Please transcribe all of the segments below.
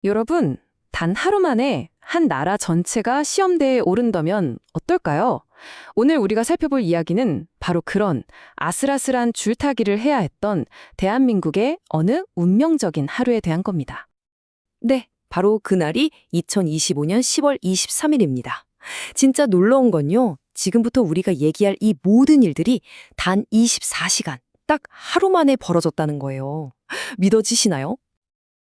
여러분, 단 하루 만에 한 나라 전체가 시험대에 오른다면 어떨까요? 오늘 우리가 살펴볼 이야기는 바로 그런 아슬아슬한 줄타기를 해야 했던 대한민국의 어느 운명적인 하루에 대한 겁니다. 네, 바로 그날이 2025년 10월 23일입니다. 진짜 놀라운 건요, 지금부터 우리가 얘기할 이 모든 일들이 단 24시간, 딱 하루 만에 벌어졌다는 거예요. 믿어지시나요?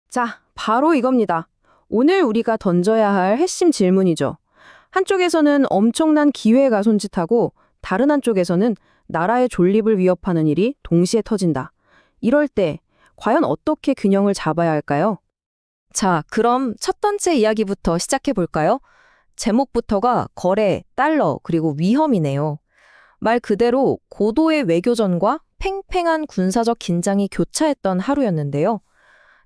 자, 바로 이겁니다. 오늘 우리가 던져야 할 핵심 질문이죠. 한쪽에서는 엄청난 기회가 손짓하고 다른 한쪽에서는 나라의 존립을 위협하는 일이 동시에 터진다. 이럴 때 과연 어떻게 균형을 잡아야 할까요? 자, 그럼 첫 번째 이야기부터 시작해 볼까요? 제목부터가 거래, 달러, 그리고 위험이네요. 말 그대로 고도의 외교전과 팽팽한 군사적 긴장이 교차했던 하루였는데요.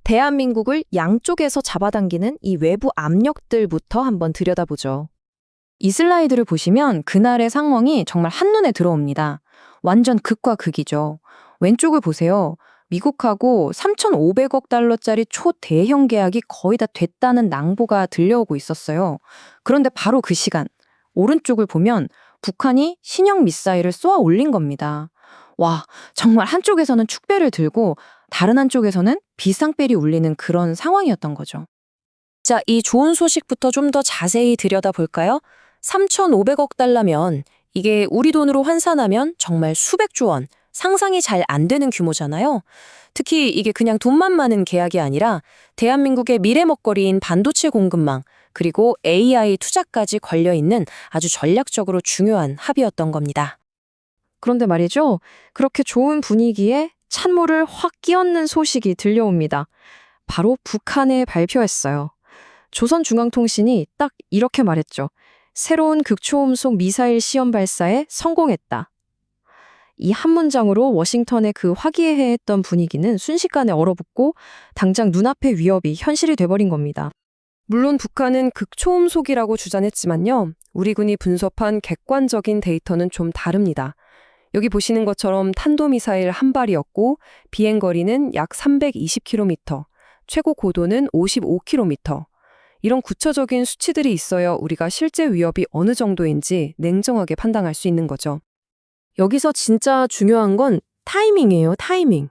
대한민국을 양쪽에서 잡아당기는 이 외부 압력들부터 한번 들여다보죠. 이 슬라이드를 보시면 그날의 상황이 정말 한눈에 들어옵니다. 완전 극과 극이죠. 왼쪽을 보세요. 미국하고 3,500억 달러짜리 초대형 계약이 거의 다 됐다는 낭보가 들려오고 있었어요. 그런데 바로 그 시간, 오른쪽을 보면 북한이 신형 미사일을 쏘아 올린 겁니다. 와, 정말 한쪽에서는 축배를 들고 다른 한쪽에서는 비상벨이 울리는 그런 상황이었던 거죠. 자, 이 좋은 소식부터 좀 더 자세히 들여다볼까요? 3,500억 달러면 이게 우리 돈으로 환산하면 정말 수백조 원, 상상이 잘 안 되는 규모잖아요. 특히 이게 그냥 돈만 많은 계약이 아니라 대한민국의 미래 먹거리인 반도체 공급망, 그리고 AI 투자까지 걸려있는 아주 전략적으로 중요한 합의였던 겁니다. 그런데 말이죠. 그렇게 좋은 분위기에 찬물을 확 끼얹는 소식이 들려옵니다. 바로 북한에 발표했어요. 조선중앙통신이 딱 이렇게 말했죠. 새로운 극초음속 미사일 시험 발사에 성공했다. 이 한 문장으로 워싱턴의 그 화기애애했던 분위기는 순식간에 얼어붙고 당장 눈앞의 위협이 현실이 돼버린 겁니다. 물론 북한은 극초음속이라고 주장했지만요. 우리 군이 분석한 객관적인 데이터는 좀 다릅니다. 여기 보시는 것처럼 탄도미사일 한 발이었고 비행거리는 약 320km, 최고 고도는 55km. 이런 구체적인 수치들이 있어야 우리가 실제 위협이 어느 정도인지 냉정하게 판단할 수 있는 거죠. 여기서 진짜 중요한 건 타이밍이에요, 타이밍.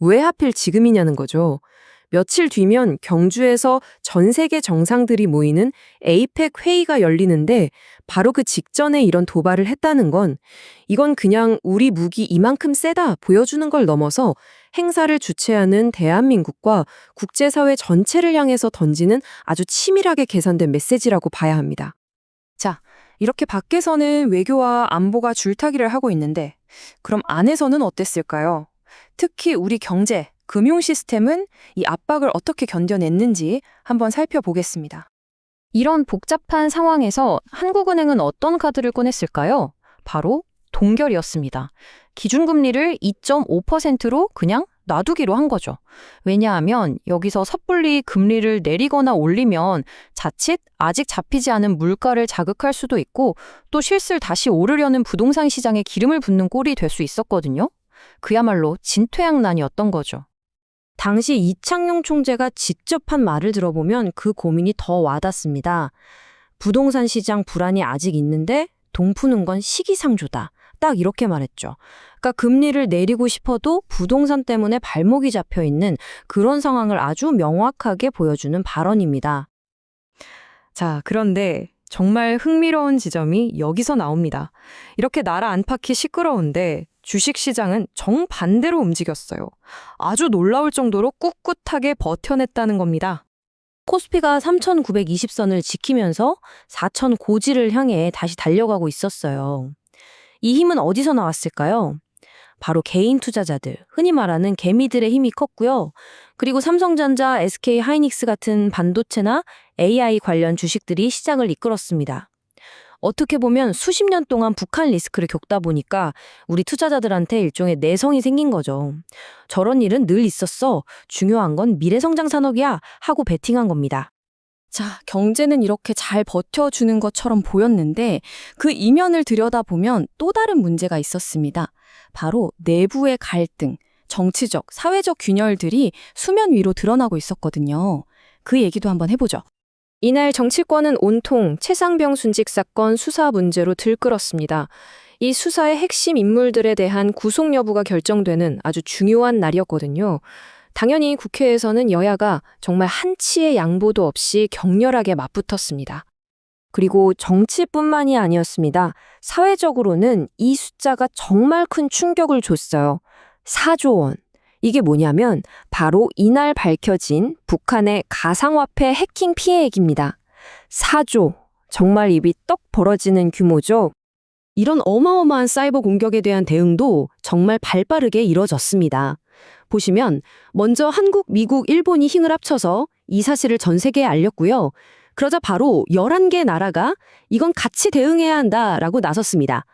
왜 하필 지금이냐는 거죠. 며칠 뒤면 경주에서 전 세계 정상들이 모이는 에이펙 회의가 열리는데 바로 그 직전에 이런 도발을 했다는 건 이건 그냥 우리 무기 이만큼 세다 보여주는 걸 넘어서 행사를 주최하는 대한민국과 국제사회 전체를 향해서 던지는 아주 치밀하게 계산된 메시지라고 봐야 합니다. 자, 이렇게 밖에서는 외교와 안보가 줄타기를 하고 있는데 그럼 안에서는 어땠을까요? 특히 우리 경제, 금융 시스템은 이 압박을 어떻게 견뎌냈는지 한번 살펴보겠습니다. 이런 복잡한 상황에서 한국은행은 어떤 카드를 꺼냈을까요? 바로 동결이었습니다. 기준금리를 2.5%로 그냥 놔두기로 한 거죠. 왜냐하면 여기서 섣불리 금리를 내리거나 올리면 자칫 아직 잡히지 않은 물가를 자극할 수도 있고 또 실슬 다시 오르려는 부동산 시장에 기름을 붓는 꼴이 될 수 있었거든요. 그야말로 진퇴양난이었던 거죠. 당시 이창용 총재가 직접 한 말을 들어보면 그 고민이 더 와닿습니다. 부동산 시장 불안이 아직 있는데 돈 푸는 건 시기상조다. 딱 이렇게 말했죠. 그러니까 금리를 내리고 싶어도 부동산 때문에 발목이 잡혀 있는 그런 상황을 아주 명확하게 보여주는 발언입니다. 자, 그런데 정말 흥미로운 지점이 여기서 나옵니다. 이렇게 나라 안팎이 시끄러운데 주식시장은 정반대로 움직였어요. 아주 놀라울 정도로 꿋꿋하게 버텨냈다는 겁니다. 코스피가 3,920선을 지키면서 4,000 고지를 향해 다시 달려가고 있었어요. 이 힘은 어디서 나왔을까요? 바로 개인 투자자들, 흔히 말하는 개미들의 힘이 컸고요. 그리고 삼성전자, SK 하이닉스 같은 반도체나 AI 관련 주식들이 시장을 이끌었습니다. 어떻게 보면 수십 년 동안 북한 리스크를 겪다 보니까 우리 투자자들한테 일종의 내성이 생긴 거죠. 저런 일은 늘 있었어. 중요한 건 미래성장 산업이야. 하고 베팅한 겁니다. 자, 경제는 이렇게 잘 버텨주는 것처럼 보였는데 그 이면을 들여다보면 또 다른 문제가 있었습니다. 바로 내부의 갈등, 정치적, 사회적 균열들이 수면 위로 드러나고 있었거든요. 그 얘기도 한번 해보죠. 이날 정치권은 온통 최상병 순직 사건 수사 문제로 들끓었습니다. 이 수사의 핵심 인물들에 대한 구속 여부가 결정되는 아주 중요한 날이었거든요. 당연히 국회에서는 여야가 정말 한치의 양보도 없이 격렬하게 맞붙었습니다. 그리고 정치뿐만이 아니었습니다. 사회적으로는 이 숫자가 정말 큰 충격을 줬어요. 4조 원. 이게 뭐냐면 바로 이날 밝혀진 북한의 가상화폐 해킹 피해액입니다. 4조. 정말 입이 떡 벌어지는 규모죠. 이런 어마어마한 사이버 공격에 대한 대응도 정말 발빠르게 이뤄졌습니다. 보시면 먼저 한국, 미국, 일본이 힘을 합쳐서 이 사실을 전 세계에 알렸고요. 그러자 바로 11개 나라가 이건 같이 대응해야 한다라고 나섰습니다.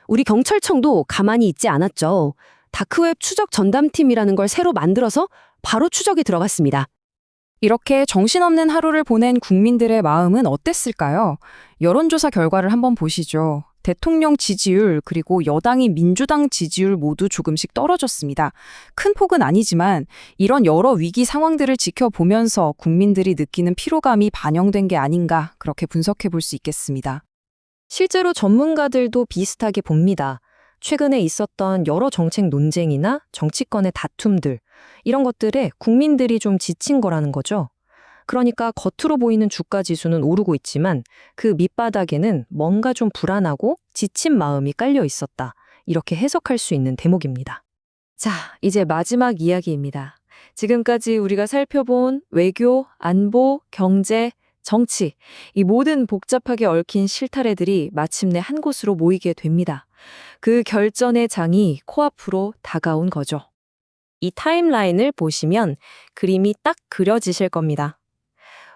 우리 경찰청도 가만히 있지 않았죠. 다크웹 추적 전담팀이라는 걸 새로 만들어서 바로 추적에 들어갔습니다. 이렇게 정신없는 하루를 보낸 국민들의 마음은 어땠을까요? 여론조사 결과를 한번 보시죠. 대통령 지지율 그리고 여당인 민주당 지지율 모두 조금씩 떨어졌습니다. 큰 폭은 아니지만 이런 여러 위기 상황들을 지켜보면서 국민들이 느끼는 피로감이 반영된 게 아닌가 그렇게 분석해 볼 수 있겠습니다. 실제로 전문가들도 비슷하게 봅니다. 최근에 있었던 여러 정책 논쟁이나 정치권의 다툼들, 이런 것들에 국민들이 좀 지친 거라는 거죠. 그러니까 겉으로 보이는 주가 지수는 오르고 있지만 그 밑바닥에는 뭔가 좀 불안하고 지친 마음이 깔려 있었다. 이렇게 해석할 수 있는 대목입니다. 자, 이제 마지막 이야기입니다. 지금까지 우리가 살펴본 외교, 안보, 경제, 정치, 이 모든 복잡하게 얽힌 실타래들이 마침내 한 곳으로 모이게 됩니다. 그 결전의 장이 코앞으로 다가온 거죠. 이 타임라인을 보시면 그림이 딱 그려지실 겁니다.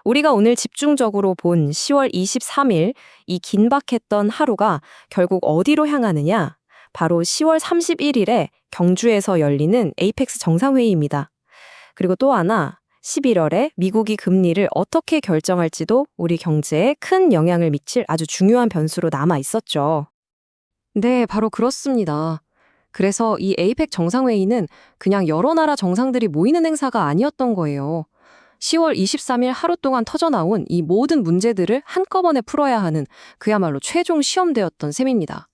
우리가 오늘 집중적으로 본 10월 23일 이 긴박했던 하루가 결국 어디로 향하느냐? 바로 10월 31일에 경주에서 열리는 에이펙스 정상회의입니다. 그리고 또 하나, 11월에 미국이 금리를 어떻게 결정할지도 우리 경제에 큰 영향을 미칠 아주 중요한 변수로 남아 있었죠. 네, 바로 그렇습니다. 그래서 이 에이펙 정상회의는 그냥 여러 나라 정상들이 모이는 행사가 아니었던 거예요. 10월 23일 하루 동안 터져나온 이 모든 문제들을 한꺼번에 풀어야 하는 그야말로 최종 시험대였던 셈입니다.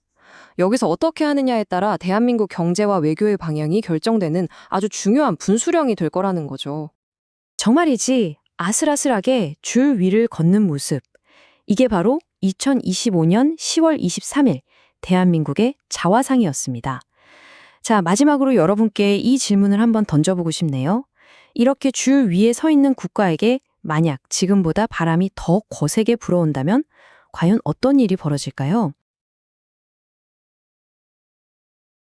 여기서 어떻게 하느냐에 따라 대한민국 경제와 외교의 방향이 결정되는 아주 중요한 분수령이 될 거라는 거죠. 정말이지 아슬아슬하게 줄 위를 걷는 모습. 이게 바로 2025년 10월 23일 대한민국의 자화상이었습니다. 자, 마지막으로 여러분께 이 질문을 한번 던져보고 싶네요. 이렇게 줄 위에 서 있는 국가에게 만약 지금보다 바람이 더 거세게 불어온다면 과연 어떤 일이 벌어질까요?